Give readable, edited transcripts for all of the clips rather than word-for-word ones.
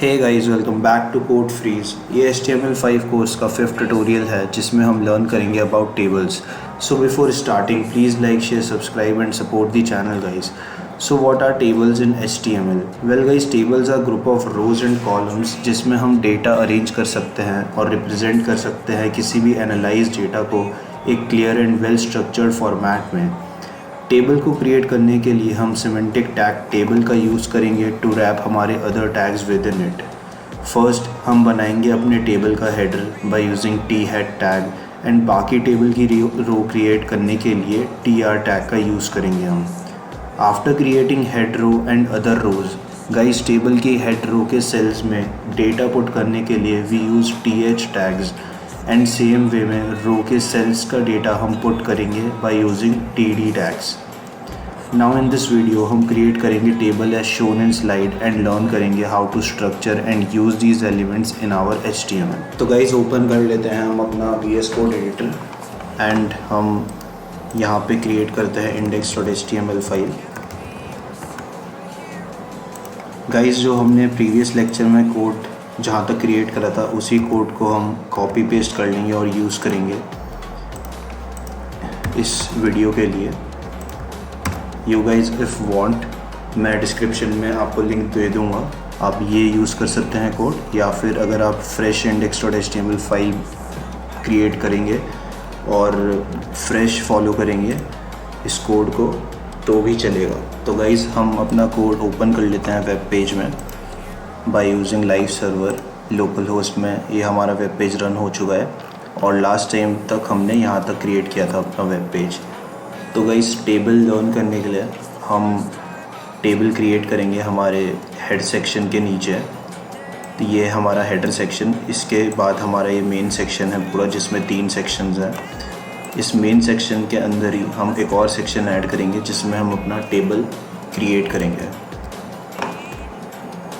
Hey guys, welcome back to Code Freeze. ये HTML5 course का 5th tutorial है जिसमें हम लर्न करेंगे about tables. So before starting please like, share, subscribe and support the channel guys. So what are tables in HTML? Well guys, tables are group of rows and columns जिसमें हम data arrange कर सकते हैं और represent कर सकते हैं किसी भी एनालाइज डेटा को एक clear and well structured format में। टेबल को क्रिएट करने के लिए हम सिमेंटिक टैग टेबल का यूज़ करेंगे टू रैप हमारे other tags with in it. First हम बनाएंगे अपने टेबल का header by using t-head tag and बाकी टेबल की रो क्रिएट करने के लिए tr टैग का यूज़ करेंगे हम। After creating head row and other rows, guys table की हेड रो के सेल्स में डेटा पुट करने के लिए we use th tags and same way में रो के सेल्स का डेटा हम पुट करेंगे by using td tags. Now in this video हम क्रिएट करेंगे table as shown in slide and learn करेंगे how to structure and use these elements in our HTML। तो guys open कर लेते हैं हम अपना VS कोड एडिटर एंड हम यहाँ पे क्रिएट करते हैं index.html फाइल। गाइस जो हमने प्रीवियस लेक्चर में कोड जहाँ तक क्रिएट करा था उसी कोड को हम कॉपी पेस्ट कर लेंगे और यूज़ करेंगे इस वीडियो के लिए। यू गाइज इफ़ वांट, मैं डिस्क्रिप्शन में आपको लिंक दे दूँगा, आप ये यूज़ कर सकते हैं कोड, या फिर अगर आप फ्रेश index.html फाइल क्रिएट करेंगे और फ्रेश फॉलो करेंगे इस कोड को तो भी चलेगा। तो गाइज़ हम अपना कोड ओपन कर लेते हैं वेब पेज में by using live server local host में। ये हमारा वेब पेज रन हो चुका है और लास्ट टाइम तक हमने यहाँ तक क्रिएट किया था अपना वेब पेज। तो गाइस टेबल लर्न करने के लिए हम टेबल क्रिएट करेंगे हमारे हेड सेक्शन के नीचे। तो ये हमारा हेडर सेक्शन, इसके बाद हमारा ये मेन सेक्शन है पूरा जिसमें 3 सेक्शंस हैं। इस मेन सेक्शन के अंदर ही हम एक और सेक्शन ऐड करेंगे जिसमें हम अपना टेबल क्रिएट करेंगे।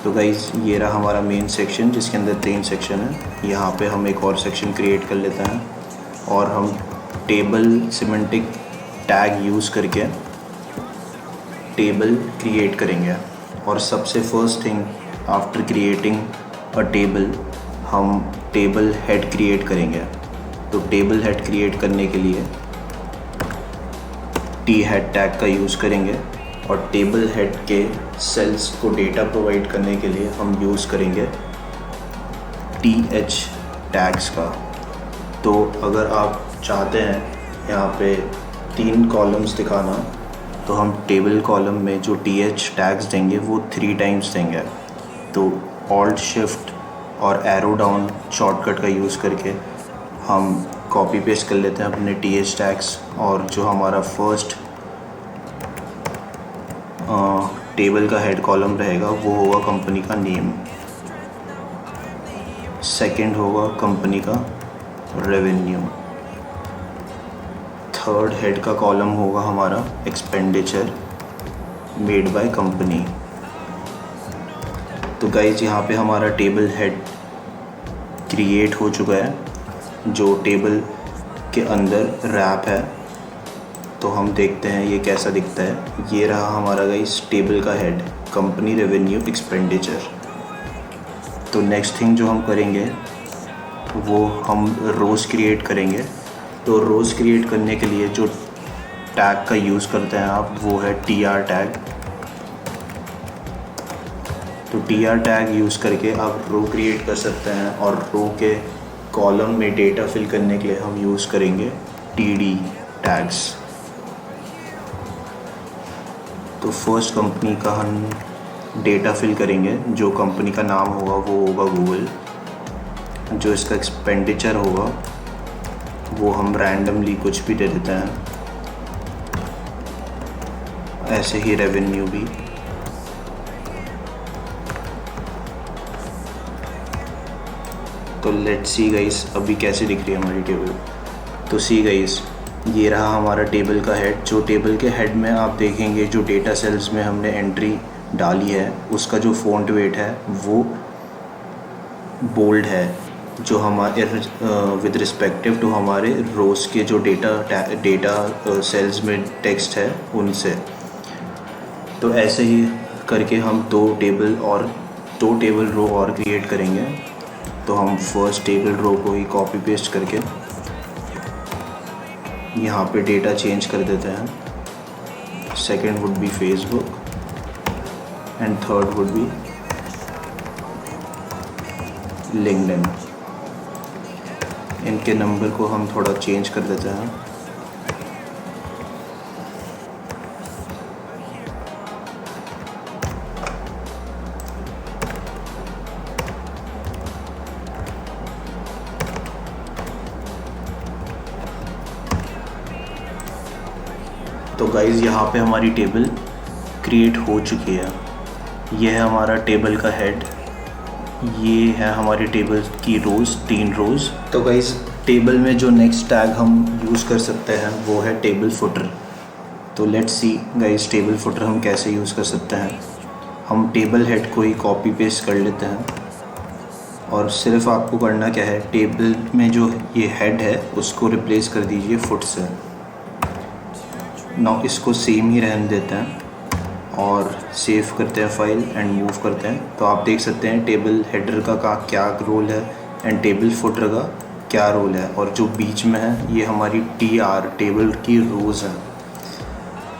तो गाइस ये रहा हमारा मेन सेक्शन जिसके अंदर 3 सेक्शन है। यहाँ पे हम एक और सेक्शन क्रिएट कर लेते हैं और हम टेबल सिमेंटिक टैग यूज़ करके टेबल क्रिएट करेंगे। और सबसे first thing after creating a table हम टेबल हेड क्रिएट करेंगे। तो टेबल हेड क्रिएट करने के लिए t-head टैग का यूज़ करेंगे और टेबल हेड के सेल्स को डेटा प्रोवाइड करने के लिए हम यूज़ करेंगे th टैग्स का। तो अगर आप चाहते हैं यहाँ पे 3 कॉलम्स दिखाना तो हम टेबल कॉलम में जो th टैग्स देंगे वो 3 टाइम्स देंगे। तो Alt Shift और एरो डाउन शॉर्टकट का यूज़ करके हम कॉपी पेस्ट कर लेते हैं अपने th टैग्स और जो हमारा फर्स्ट टेबल का हेड कॉलम रहेगा वो होगा कंपनी का नेम, सेकंड होगा कंपनी का रेवेन्यू, थर्ड हेड का कॉलम होगा हमारा एक्सपेंडिचर मेड बाय कंपनी। तो गाइज यहाँ पे हमारा टेबल हेड क्रिएट हो चुका है जो टेबल के अंदर रैप है। तो हम देखते हैं ये कैसा दिखता है। ये रहा हमारा गाइज टेबल का हेड, कंपनी रेवेन्यू एक्सपेंडिचर। तो नेक्स्ट थिंग जो हम करेंगे वो हम रोज़ क्रिएट करेंगे। तो रोज़ क्रिएट करने के लिए जो टैग का यूज़ करते हैं आप वो है tr टैग। तो tr टैग यूज़ करके आप रो क्रिएट कर सकते हैं और रो के कॉलम में डेटा फिल करने के लिए हम यूज़ करेंगे td टैग्स। तो फर्स्ट कंपनी का हम डेटा फिल करेंगे, जो कंपनी का नाम होगा वो होगा गूगल। जो इसका एक्सपेंडिचर होगा वो हम रैंडमली कुछ भी दे देते हैं, ऐसे ही रेवेन्यू भी। तो लेट्स सी गाइस अभी कैसे दिख रही है हमारी टेबल। तो सी गाइस ये रहा हमारा टेबल का हेड। जो टेबल के हेड में आप देखेंगे जो डेटा सेल्स में हमने एंट्री डाली है उसका जो फ़ॉन्ट वेट है वो बोल्ड है, जो हमारे विद रिस्पेक्टिव टू हमारे रोज़ के जो डेटा सेल्स में टेक्स्ट है उनसे। तो ऐसे ही करके हम 2 टेबल और 2 टेबल रो और क्रिएट करेंगे। तो हम फर्स्ट टेबल रो को ही कॉपी पेस्ट करके यहाँ पे डेटा चेंज कर देते हैं। Second would be Facebook and third would be LinkedIn. इनके नंबर को हम थोड़ा चेंज कर देते हैं। तो गाइज़ यहाँ पे हमारी टेबल क्रिएट हो चुकी है। ये है हमारा टेबल का हेड, ये है हमारी टेबल की रोज़, 3 रोज़। तो गाइज़ टेबल में जो नेक्स्ट टैग हम यूज़ कर सकते हैं वो है टेबल फुटर। तो let's see guys table footer हम कैसे यूज़ कर सकते हैं। हम टेबल हेड को ही कॉपी पेस्ट कर लेते हैं और सिर्फ आपको करना क्या है, टेबल में जो ये हेड है उसको रिप्लेस कर दीजिए फुट से। नाउ इसको सेम ही रहने देते हैं और सेव करते हैं फाइल एंड मूव करते हैं। तो आप देख सकते हैं टेबल हेडर का क्या रोल है एंड टेबल फुटर का क्या रोल है, और जो बीच में है ये हमारी TR टेबल की रोज़ है।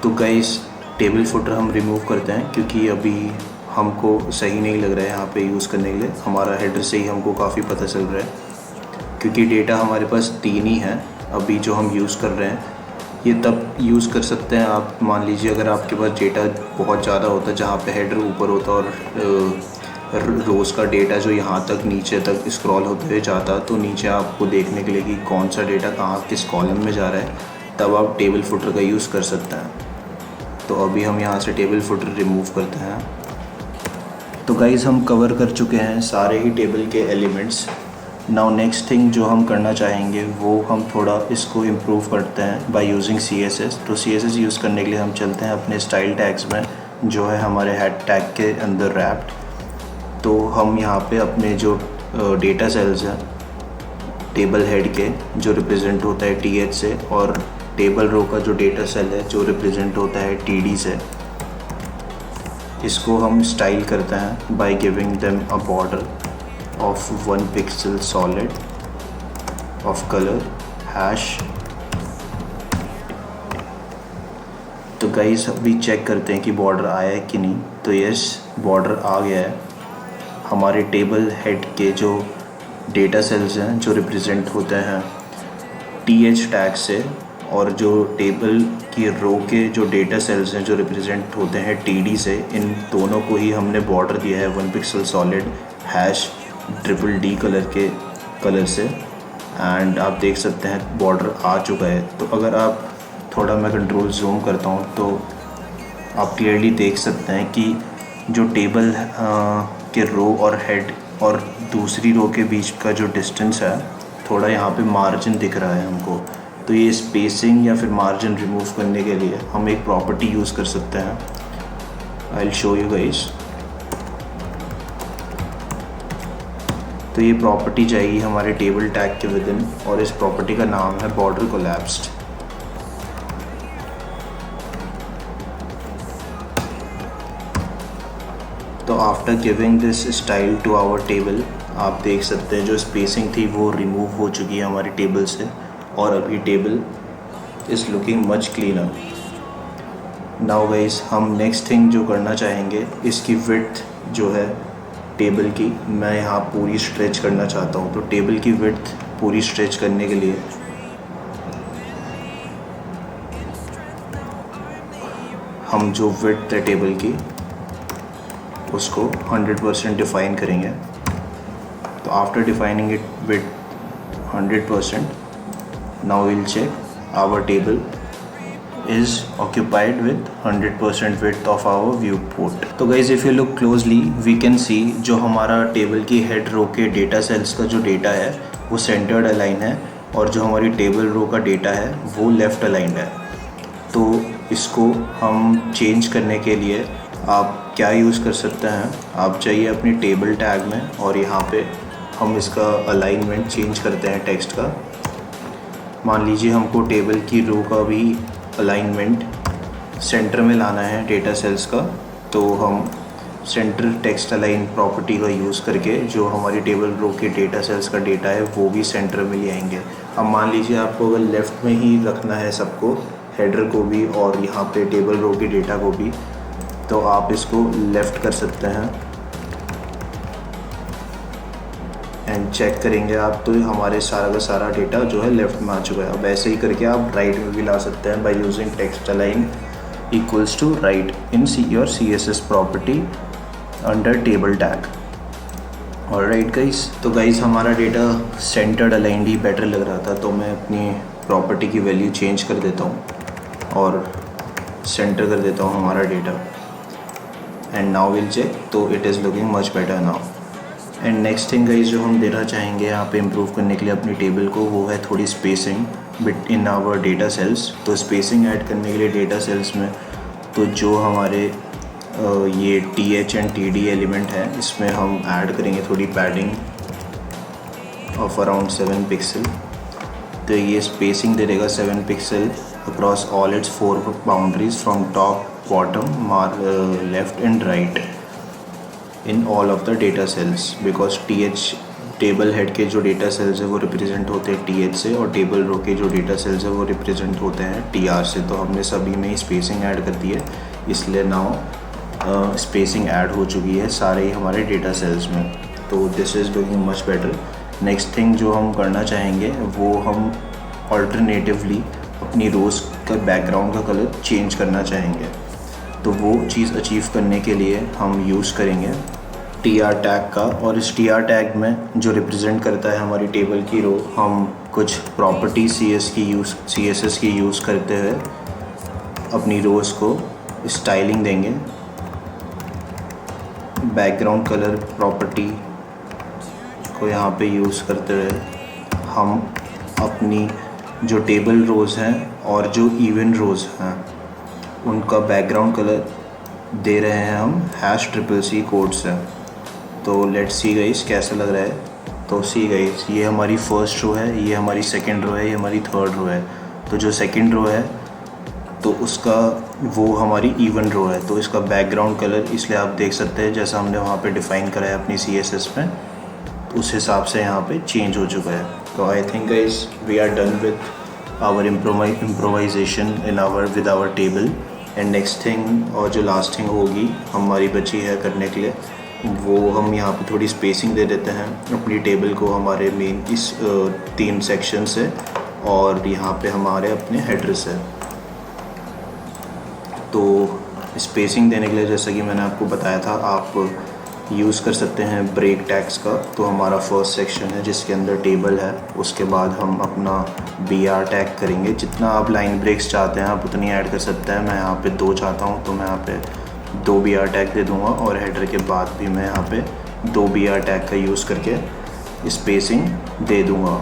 तो गाइस टेबल फुटर हम रिमूव करते हैं क्योंकि अभी हमको सही नहीं लग रहा है यहाँ पे यूज़ करने के लिए। हमारा हेडर से ही हमको काफ़ी पता चल रहा है क्योंकि डेटा हमारे पास 3 ही है अभी जो हम यूज़ कर रहे हैं। ये तब यूज़ कर सकते हैं आप, मान लीजिए अगर आपके पास डेटा बहुत ज़्यादा होता है जहाँ पे हेडर ऊपर होता और रोज़ का डेटा जो यहाँ तक नीचे तक स्क्रॉल होते हुए जाता, तो नीचे आपको देखने के लिए कि कौन सा डेटा कहाँ किस कॉलम में जा रहा है, तब आप टेबल फुटर का यूज़ कर सकते हैं। तो अभी हम यहाँ से टेबल फुटर रिमूव करते हैं। तो गाइज़ हम कवर कर चुके हैं सारे ही टेबल के एलिमेंट्स। नाउ नेक्स्ट थिंग जो हम करना चाहेंगे वो हम थोड़ा इसको इम्प्रूव करते हैं बाय यूजिंग CSS। तो CSS यूज़ करने के लिए हम चलते हैं अपने स्टाइल टैग्स में जो है हमारे हेड टैग के अंदर रैप्ड। तो हम यहाँ पे अपने जो डेटा सेल्स हैं टेबल हेड के जो रिप्रेजेंट होता है TH से, और टेबल रो का जो डेटा सेल है जो रिप्रेजेंट होता है TD से, इसको हम स्टाइल करते हैं by giving them a border of 1 pixel solid of color hash। तो गाइस अभी चेक करते हैं कि बॉर्डर आया है कि नहीं। तो यस बॉर्डर आ गया है। हमारे टेबल हेड के जो डेटा सेल्स हैं जो रिप्रेजेंट होते हैं TH टैग से, और जो टेबल की रो के जो डेटा सेल्स हैं जो रिप्रेजेंट होते हैं TD से, इन दोनों को ही हमने बॉर्डर दिया है 1 pixel solid hash DDD colour से। एंड आप देख सकते हैं बॉर्डर आ चुका है। तो अगर आप थोड़ा मैं कंट्रोल जूम करता हूँ तो आप क्लियरली देख सकते हैं कि जो टेबल के रो और हेड और दूसरी रो के बीच का जो डिस्टेंस है, थोड़ा यहाँ पे मार्जिन दिख रहा है हमको। तो ये स्पेसिंग या फिर मार्जिन रिमूव करने के लिए हम एक प्रॉपर्टी यूज़ कर सकते हैं। I will show you guys. तो ये प्रॉपर्टी जाएगी हमारे टेबल टैग के विद इन, और इस प्रॉपर्टी का नाम है बॉर्डर कोलैप्स्ड। तो after giving this style to our table, आप देख सकते हैं जो स्पेसिंग थी वो रिमूव हो चुकी है हमारी टेबल से, और अभी table is looking much cleaner. Now guys हम नेक्स्ट थिंग जो करना चाहेंगे, इसकी विड्थ जो है टेबल की मैं यहाँ पूरी स्ट्रेच करना चाहता हूँ। तो टेबल की विड्थ पूरी स्ट्रेच करने के लिए हम जो विड्थ है टेबल की उसको 100% डिफ़ाइन करेंगे। तो after defining it with 100%, now will check our table is occupied with 100% width of our viewport। तो guys if you look closely we can see जो हमारा टेबल की हेड रो के डेटा सेल्स का जो डेटा है वो सेंटर्ड अलाइन है, और जो हमारी टेबल रो का डेटा है वो लेफ़्ट अलाइंड है। तो इसको हम चेंज करने के लिए आप क्या यूज़ कर सकते हैं, आप चाहिए अपनी टेबल टैग में और यहाँ पे हम इसका अलाइनमेंट चेंज करते हैं टेक्स्ट का। मान लीजिए हमको टेबल की रो का भी अलाइनमेंट सेंटर में लाना है डेटा सेल्स का, तो हम सेंटर टेक्स्ट अलाइन प्रॉपर्टी का यूज़ करके जो हमारी टेबल रो के डेटा सेल्स का डेटा है वो भी सेंटर में ले आएंगे। अब मान लीजिए आपको अगर लेफ़्ट में ही रखना है सबको, हेडर को भी और यहाँ पे टेबल रो के डेटा को भी, तो आप इसको लेफ़्ट कर सकते हैं एंड चेक करेंगे आप तो हमारे सारा का सारा डेटा जो है लेफ़्ट में आ चुका है। अब ऐसे ही करके आप राइट में भी ला सकते हैं by using text align equals to right in your CSS property under table tag. Alright guys, तो गाइस हमारा डेटा सेंटर्ड अलाइंड ही बेटर लग रहा था, तो मैं अपनी प्रॉपर्टी की वैल्यू चेंज कर देता हूँ और सेंटर कर देता हूँ हमारा data and now will check, तो it is looking much better now. And next thing guys जो हम देना चाहेंगे यहाँ पे इम्प्रूव करने के लिए अपनी टेबल को, वो है थोड़ी spacing bit in our data cells. तो स्पेसिंग ऐड करने के लिए डेटा सेल्स में, तो जो हमारे ये TH एंड TD एलिमेंट है इसमें हम ऐड करेंगे थोड़ी पैडिंग ऑफ अराउंड 7 पिक्सल। तो ये स्पेसिंग दे देगा 7 pixel across all its 4 boundaries from top, bottom, left and right in all of the data cells, because TH table head के जो डेटा सेल्स है वो रिप्रेजेंट होते हैं TH से और टेबल रो के जो डेटा सेल्स है वो रिप्रेजेंट होते हैं TR से। तो हमने सभी में ही स्पेसिंग ऐड कर दी है, इसलिए नाउ स्पेसिंग ऐड हो चुकी है सारे ही हमारे डेटा सेल्स में। तो this is looking much better. Next thing जो हम करना चाहेंगे वो हम ऑल्टरनेटिवली अपनी रोज़ का बैकग्राउंड का कलर चेंज करना चाहेंगे। तो वो चीज़ अचीव करने के लिए हम यूज़ करेंगे TR टैग का, और इस TR टैग में जो रिप्रेजेंट करता है हमारी टेबल की रो, हम कुछ प्रॉपर्टी CSS की यूज़ करते हुए अपनी रोज़ को स्टाइलिंग देंगे। बैकग्राउंड कलर प्रॉपर्टी को यहाँ पे यूज़ करते हुए हम अपनी जो टेबल रोज़ हैं और जो इवन रोज़ हैं उनका बैकग्राउंड कलर दे रहे हैं हम #CCC कोड से। तो लेट्स सी गाइस कैसा लग रहा है। तो सी गाइस, ये हमारी फर्स्ट रो है, ये हमारी सेकंड रो है, ये हमारी थर्ड रो है। तो जो सेकंड रो है तो उसका वो हमारी इवन रो है, तो इसका बैकग्राउंड कलर इसलिए आप देख सकते हैं जैसा हमने वहाँ पे डिफ़ाइन करा है अपनी CSS में, तो उस हिसाब से यहाँ पे चेंज हो चुका है। तो I think guys we are done with our improvisation with our table. And next thing और जो लास्ट थिंग होगी हमारी बची है करने के लिए, वो हम यहाँ पे थोड़ी स्पेसिंग दे देते हैं अपनी टेबल को हमारे मेन इस 3 सेक्शन से, और यहाँ पे हमारे अपने हेडर्स है। तो स्पेसिंग देने के लिए जैसा कि मैंने आपको बताया था, आप यूज़ कर सकते हैं ब्रेक टैग्स का। तो हमारा फर्स्ट सेक्शन है जिसके अंदर टेबल है, उसके बाद हम अपना BR टैग करेंगे। जितना आप लाइन ब्रेक्स चाहते हैं आप उतनी ऐड कर सकते हैं। मैं यहाँ पे 2 चाहता हूँ तो मैं यहाँ पे 2 BR टैग दे दूँगा, और हेडर के बाद भी मैं यहाँ पे 2 BR टैग का यूज़ करके स्पेसिंग दे दूँगा।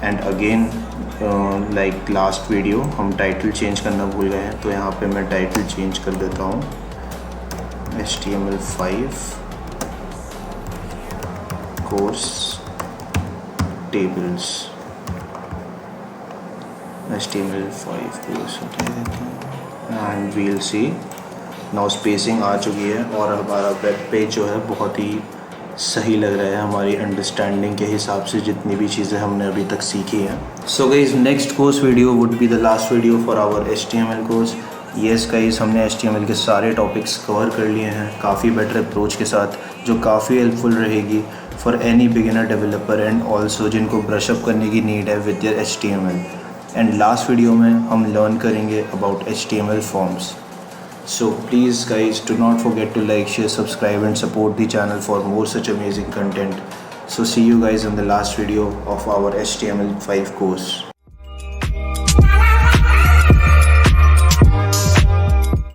And again like last video हम टाइटल चेंज करना भूल गए हैं, तो यहाँ पे मैं टाइटल चेंज कर देता हूँ HTML5 course tables, HTML5 course and we'll see now spacing आ चुकी है और हमारा वेब पेज जो है बहुत ही सही लग रहा है हमारी अंडरस्टैंडिंग के हिसाब से जितनी भी चीज़ें हमने अभी तक सीखी हैं। So guys next course video would be the last video for our HTML course. Yes guys, हमने HTML के सारे टॉपिक्स कवर कर लिए हैं काफ़ी बेटर अप्रोच के साथ, जो काफ़ी हेल्पफुल रहेगी for any beginner developer and also जिनको ब्रशअप करने की नीड है with your HTML। And last video में हम लर्न करेंगे about HTML forms. So please guys, do not forget to like, share, subscribe and support the channel for more such amazing content. So see you guys in the last video of our HTML5 course.